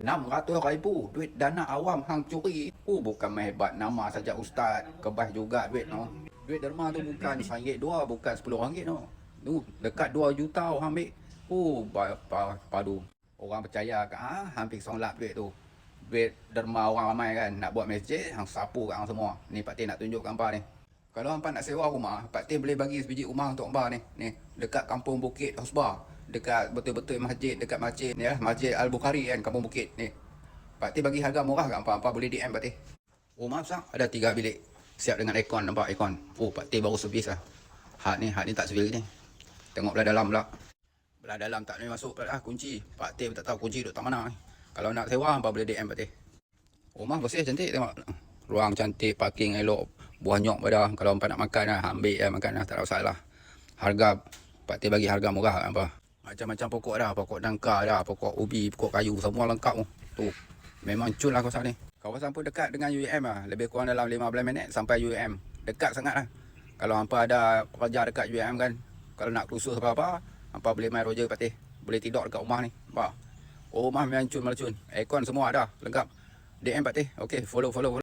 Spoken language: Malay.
RM600,000 duit dana awam hang curi. Bukan main hebat nama saja ustaz, kebas juga duit no. Duit derma tu bukan RM1 2, bukan RM10 no. Tu dekat 2 juta orang ambil. Padu. Orang percaya kan hampir solap duit tu. Duit derma orang ramai kan nak buat masjid, hang sapu kat hang semua. Ni Pak Tin nak tunjuk kat hangpa ni. Kalau hangpa nak sewa rumah, Pak Tin boleh bagi sebiji rumah untuk hangpa ni. Ni dekat Kampung Bukit Hosbah. Dekat betul-betul masjid, dekat masjid ni lah, Masjid Al-Bukhari kan, Kampung Bukit ni. Pak Tin bagi harga murah kat hangpa. Hangpa boleh DM Pak Tin. Rumah besar, ada 3 bilik. Siap dengan aircon, nampak aircon. Pak Tin baru servis lah. Hak ni tak servis ni. Tengok belah dalam pula. Belah dalam tak boleh masuk pula kunci. Pak Tin tak tahu kunci duduk tak mana ni. Kalau nak sewa, hangpa boleh DM Pak Tin. Rumah bersih cantik tengok. Ruang cantik, parking elok, buah nyok pada. Kalau hangpa nak makan lah, ambil lah makan lah, tak ada masalah. Harga, Pak Tin bagi harga murah kat hangpa. Macam-macam pokok dah, pokok nangka dah, pokok ubi, pokok kayu, semua lengkap tu. Memang cun lah kawasan ni. Kawasan pun dekat dengan UiM lah, lebih kurang dalam 15 minit sampai UiM. Dekat sangat lah. Kalau hampa ada kerja dekat UiM kan, kalau nak kursus apa-apa, hampa boleh main Roger Pak Tin. Boleh tidur dekat rumah ni. Nampak? Rumah memang cun malacun. Aircon semua ada, lengkap. DM Pak Tin. Okey, follow.